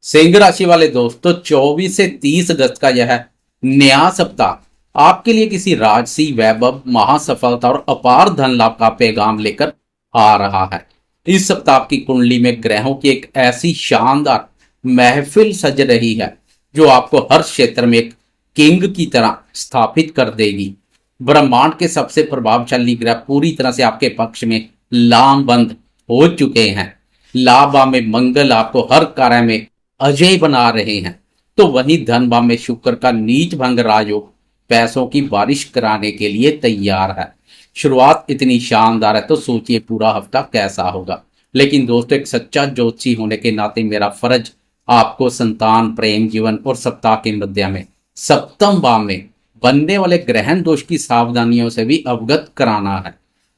सिंह राशि वाले दोस्तों 24 से 30 अगस्त का यह नया सप्ताह आपके लिए किसी राजसी वैभव, महासफलता और अपार धन लाभ का पैगाम लेकर आ रहा है। इस सप्ताह की कुंडली में ग्रहों की एक ऐसी शानदार महफिल सज रही है जो आपको हर क्षेत्र में एक किंग की तरह स्थापित कर देगी। ब्रह्मांड के सबसे प्रभावशाली ग्रह पूरी तरह से आपके पक्ष में लामबंद हो चुके हैं। लाभ में मंगल आपको हर कार्य में अजय बना रहे हैं, तो वहीं धन भाव में शुक्र का नीच भंग राजयोग पैसों की बारिश कराने के लिए तैयार है। शुरुआत इतनी शानदार है तो सोचिए पूरा हफ्ता कैसा होगा। लेकिन दोस्तों, एक सच्चा ज्योतिषी होने के नाते मेरा फर्ज आपको संतान, प्रेम जीवन और सप्ताह के मध्य में सप्तम भाव में बनने वाले ग्रहण दोष की सावधानियों से भी अवगत कराना है,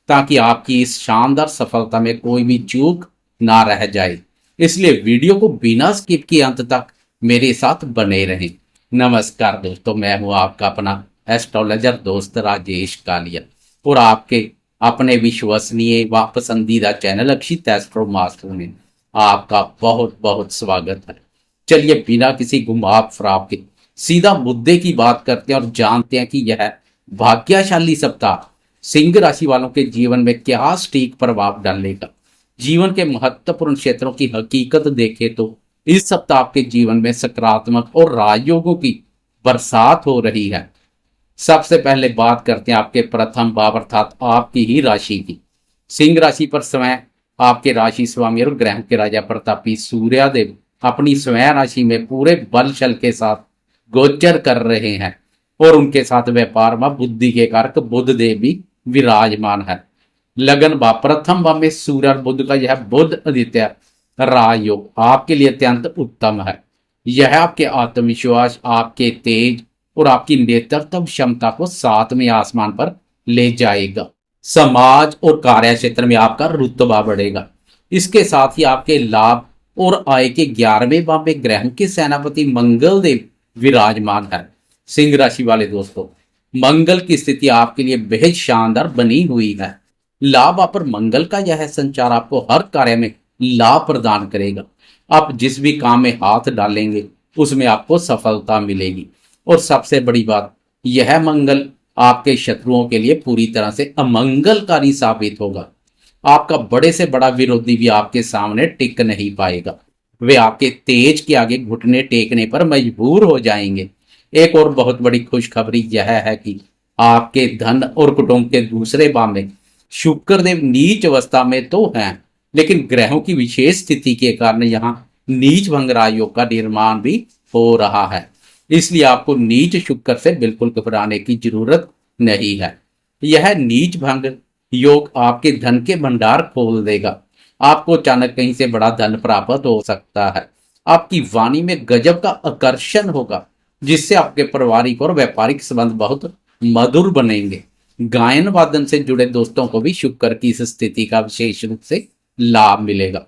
ताकि आपकी इस शानदार सफलता में कोई भी चूक ना रह जाए। इसलिए वीडियो को बिना स्किप किए अंत तक मेरे साथ बने रहें। नमस्कार दोस्तों, मैं हूं आपका अपना एस्ट्रोलॉजर दोस्त राजेश कालिया और आपके अपने विश्वसनीय व पसंदीदा चैनल अक्षित एस्ट्रो मास्टर में आपका बहुत बहुत स्वागत है। चलिए बिना किसी घुमाव फराव के सीधा मुद्दे की बात करते हैं और जानते हैं कि यह भाग्यशाली सप्ताह सिंह राशि वालों के जीवन में क्या सटीक प्रभाव डालेगा। जीवन के महत्वपूर्ण क्षेत्रों की हकीकत देखें तो इस सप्ताह आपके जीवन में सकारात्मक और राजयोगों की बरसात हो रही है। सबसे पहले बात करते हैं आपके प्रथम भाव अर्थात आपकी ही राशि की। सिंह राशि पर स्वयं आपके राशि स्वामी और ग्रह के राजा प्रतापी सूर्यदेव अपनी स्वयं राशि में पूरे बल छल के साथ गोचर कर रहे हैं और उनके साथ व्यापार में बुद्धि के कारक बुध देव भी विराजमान है। लगन भाव प्रथम भाव में सूर्य और बुध का यह बुध आदित्य राजयोग आपके लिए अत्यंत उत्तम है। यह आपके आत्मविश्वास, आपके तेज और आपकी नेतृत्व क्षमता को सातवें आसमान पर ले जाएगा। समाज और कार्य क्षेत्र में आपका रुतबा बढ़ेगा। इसके साथ ही आपके लाभ और आय के 11वें भाव में ग्रह के सेनापति मंगल देव विराजमान है। सिंह राशि वाले दोस्तों, मंगल की स्थिति आपके लिए बेहद शानदार बनी हुई है। लाभ पर मंगल का यह संचार आपको हर कार्य में लाभ प्रदान करेगा। आप जिस भी काम में हाथ डालेंगे उसमें आपको सफलता मिलेगी। और सबसे बड़ी बात, यह मंगल आपके शत्रुओं के लिए पूरी तरह से अमंगलकारी साबित होगा। आपका बड़े से बड़ा विरोधी भी आपके सामने टिक नहीं पाएगा। वे आपके तेज के आगे घुटने टेकने पर मजबूर हो जाएंगे। एक और बहुत बड़ी खुशखबरी यह है कि आपके धन और कुटुंब के दूसरे भाव में शुक्रदेव नीच अवस्था में तो हैं, लेकिन ग्रहों की विशेष स्थिति के कारण यहाँ नीच भंग राजयोग का निर्माण भी हो रहा है। इसलिए आपको नीच शुक्र से बिल्कुल घबराने की जरूरत नहीं है। यह नीच भंग योग आपके धन के भंडार खोल देगा। आपको अचानक कहीं से बड़ा धन प्राप्त हो सकता है। आपकी वाणी में गजब का आकर्षण होगा, जिससे आपके पारिवारिक और व्यापारिक संबंध बहुत मधुर बनेंगे। गायन वादन से जुड़े दोस्तों को भी शुक्र की इस स्थिति का विशेष रूप से लाभ मिलेगा।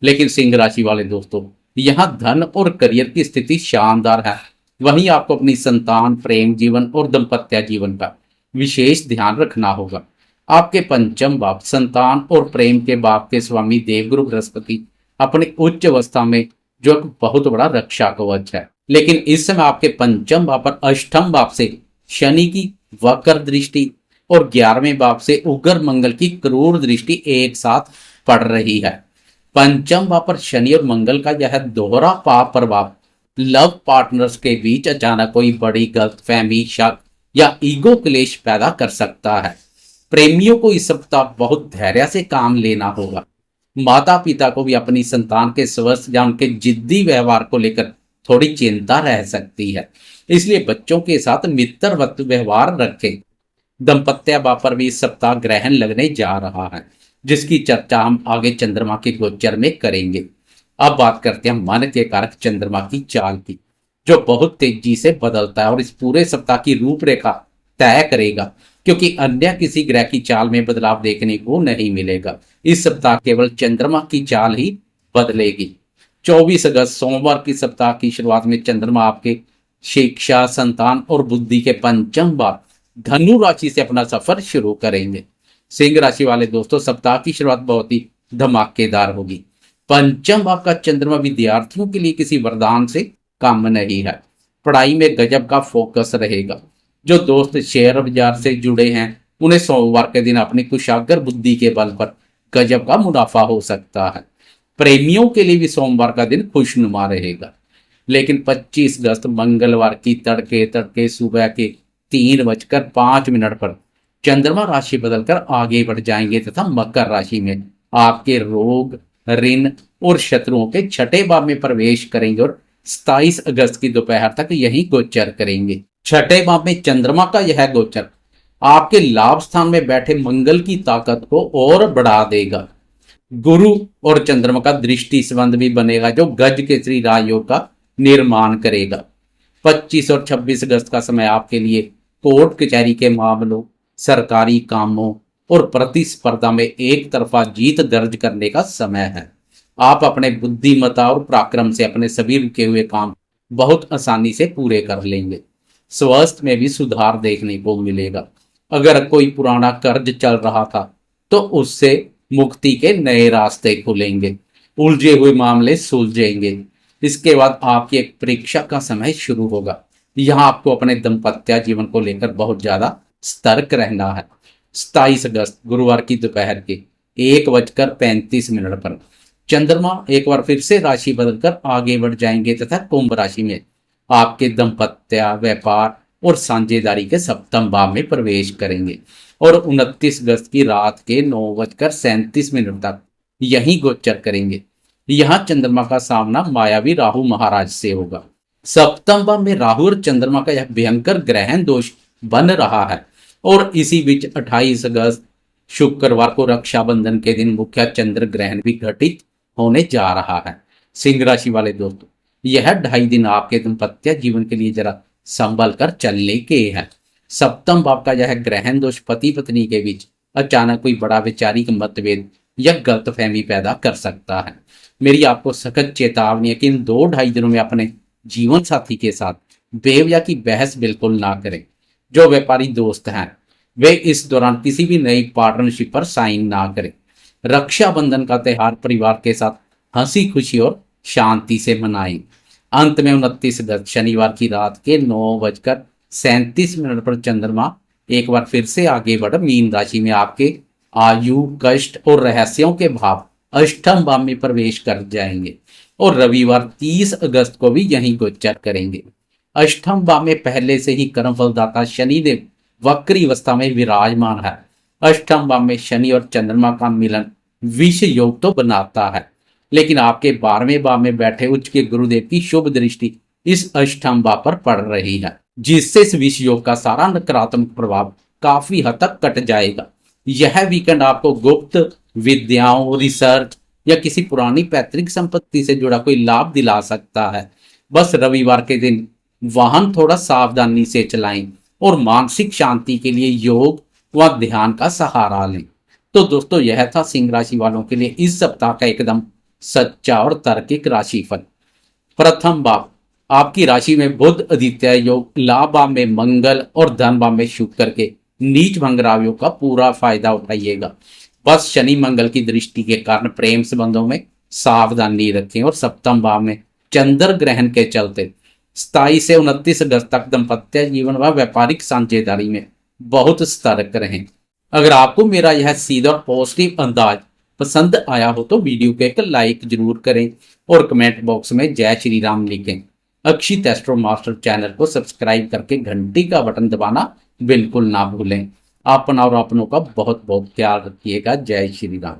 लेकिन सिंह राशि वाले दोस्तों, यहाँ धन और करियर की स्थिति शानदार है। वहीं आपको अपनी संतान, प्रेम जीवन और दाम्पत्य जीवन का विशेष ध्यान रखना होगा। आपके पंचम भाव संतान और प्रेम के भाव के स्वामी देवगुरु बृहस्पति अपनी उच्च अवस्था में, जो एक बहुत बड़ा रक्षा कवच है। लेकिन इस समय आपके पंचम भाव पर अष्टम भाव से शनि की वक्र दृष्टि और 11वें भाव से उग्र मंगल की क्रूर दृष्टि एक साथ पड़ रही है। पंचम भाव पर शनि और मंगल का यह दोहरा पाप प्रभाव लव पार्टनर्स के बीच अचानक कोई बड़ी गलतफहमी, शक या ईगो क्लेश पैदा कर सकता है। प्रेमियों को इस सप्ताह बहुत धैर्य से काम लेना होगा। माता पिता को भी अपनी संतान के स्वस्थ या उनके जिद्दी व्यवहार को लेकर थोड़ी चिंता रह सकती है। इसलिए बच्चों के साथ मित्रवत व्यवहार रखें। दंपत्य भाव पर भी इस सप्ताह ग्रहण लगने जा रहा है, जिसकी चर्चा हम आगे चंद्रमा के गोचर में करेंगे। अब बात करते हैं मन के कारक चंद्रमा की चाल की, जो बहुत तेजी से बदलता है और इस पूरे सप्ताह की रूपरेखा तय करेगा, क्योंकि अन्य किसी ग्रह की चाल में बदलाव देखने को नहीं मिलेगा। इस सप्ताह केवल चंद्रमा की चाल ही बदलेगी। 24 अगस्त सोमवार की सप्ताह की शुरुआत में चंद्रमा आपके शिक्षा, संतान और बुद्धि के पंचम भाव धनु राशि से अपना सफर शुरू करेंगे। सिंह राशि वाले दोस्तों, सप्ताह की शुरुआत बहुत ही धमाकेदार होगी। पंचम भाव का चंद्रमा विद्यार्थियों के लिए किसी वरदान से कम नहीं है। पढ़ाई में गजब का फोकस रहेगा। जो दोस्त शेयर बाजार से जुड़े हैं उन्हें सोमवार के दिन अपनी कुशाग्र बुद्धि के बल पर गजब का मुनाफा हो सकता है। प्रेमियों के लिए भी सोमवार का दिन खुशनुमा रहेगा। लेकिन 25 अगस्त मंगलवार की तड़के तड़के सुबह के 3:05 पर चंद्रमा राशि बदलकर आगे बढ़ जाएंगे तथा मकर राशि में आपके रोग, ऋण और शत्रुओं के छठे भाव में प्रवेश करेंगे और 27 अगस्त की दोपहर तक यही गोचर करेंगे। छठे भाव में चंद्रमा का यह गोचर आपके लाभ स्थान में बैठे मंगल की ताकत को और बढ़ा देगा। गुरु और चंद्रमा का दृष्टि संबंध भी बनेगा जो गज के श्री राजयोग का निर्माण करेगा। 25 और 26 अगस्त का समय आपके लिए कोर्ट कचहरी के मामलों, सरकारी कामों और प्रतिस्पर्धा में एक तरफा जीत दर्ज करने का समय है। आप अपने बुद्धिमत्ता और पराक्रम से अपने सभी रुके हुए काम बहुत आसानी से पूरे कर लेंगे। स्वास्थ्य में भी सुधार देखने को मिलेगा। अगर कोई पुराना कर्ज चल रहा था तो उससे मुक्ति के नए रास्ते खुलेंगे। उलझे हुए मामले सुलझेंगे। इसके बाद आपकी एक परीक्षा का समय शुरू होगा। यहाँ आपको अपने दाम्पत्य जीवन को लेकर बहुत ज्यादा सतर्क रहना है। 27 अगस्त गुरुवार की दोपहर के 1:35 पर चंद्रमा एक बार फिर से राशि बदलकर आगे बढ़ जाएंगे तथा कुंभ राशि में आपके दाम्पत्य, व्यापार और साझेदारी के सप्तम भाव में प्रवेश करेंगे और 29 अगस्त की रात के 9:37 तक यही गोचर करेंगे। यहाँ चंद्रमा का सामना मायावी राहु महाराज से होगा। सप्तम भाव में राहु और चंद्रमा का यह भयंकर ग्रहण दोष बन रहा है और इसी बीच 28 अगस्त शुक्रवार को रक्षाबंधन के दिन मुख्य चंद्र ग्रहण भी घटित होने जा रहा है। सिंह राशि वाले दोस्तों, यह 2.5 दिन आपके दाम्पत्य जीवन के लिए जरा संभल कर चलने के हैं। सप्तम भाव का यह ग्रहण दोष पति पत्नी के बीच अचानक कोई बड़ा वैचारिक मतभेद या गलतफहमी पैदा कर सकता है। मेरी आपको सख्त चेतावनी है कि इन 2-2.5 दिनों में अपने जीवन साथी के साथ बेवजह की बहस बिल्कुल ना करें। जो व्यापारी दोस्त हैं वे इस दौरान किसी भी नई पार्टनरशिप पर साइन ना करें। रक्षाबंधन का त्यौहार परिवार के साथ हंसी खुशी और शांति से मनाएं। अंत में 29 अगस्त शनिवार की रात के 9:37 पर चंद्रमा एक बार फिर से आगे बढ़ मीन राशि में आपके आयु, कष्ट और रहस्यों के भाव अष्टम भाव में प्रवेश कर जाएंगे और रविवार 30 अगस्त को भी यही गोचर करेंगे। अष्टम भाव में पहले से ही कर्मफलदाता शनिदेव वक्री अवस्था में विराजमान है। अष्टम भाव में शनि और चंद्रमा का मिलन विष योग तो बनाता है, लेकिन आपके 12वें भाव में बैठे उच्च के गुरुदेव की शुभ दृष्टि इस अष्टम भाव पर पड़ रही है, जिससे इस विष योग का सारा नकारात्मक प्रभाव काफी हद तक कट जाएगा। यह वीकेंड आपको गुप्त विद्याओं, रिसर्च या किसी पुरानी पैतृक संपत्ति से जुड़ा कोई लाभ दिला सकता है। बस रविवार के दिन वाहन थोड़ा सावधानी से चलाएं और मानसिक शांति के लिए योग व ध्यान का सहारा लें। तो दोस्तों, यह था सिंह राशि वालों के लिए इस सप्ताह का एकदम सच्चा और तार्किक राशिफल। प्रथम भाव आपकी राशि में बुध आदित्य योग, लाभ भाव में मंगल और धन भाव में शुक्र के नीच भंग योग का पूरा फायदा उठाइएगा। बस शनि मंगल की दृष्टि के कारण प्रेम संबंधों में सावधानी रखें और सप्तम भाव में चंद्र ग्रहण के चलते 27 से 29 अगस्त तक दाम्पत्य जीवन व व्यापारिक साझेदारी में बहुत सतर्क रहें। अगर आपको मेरा यह सीधा और पॉजिटिव अंदाज पसंद आया हो तो वीडियो को एक लाइक जरूर करें और कमेंट बॉक्स में जय श्री राम लिखें। अक्षित एस्ट्रो मास्टर चैनल को सब्सक्राइब करके घंटी का बटन दबाना बिल्कुल ना भूलें। अपना और अपनों का बहुत बहुत ख्याल रखिएगा। जय श्री राम।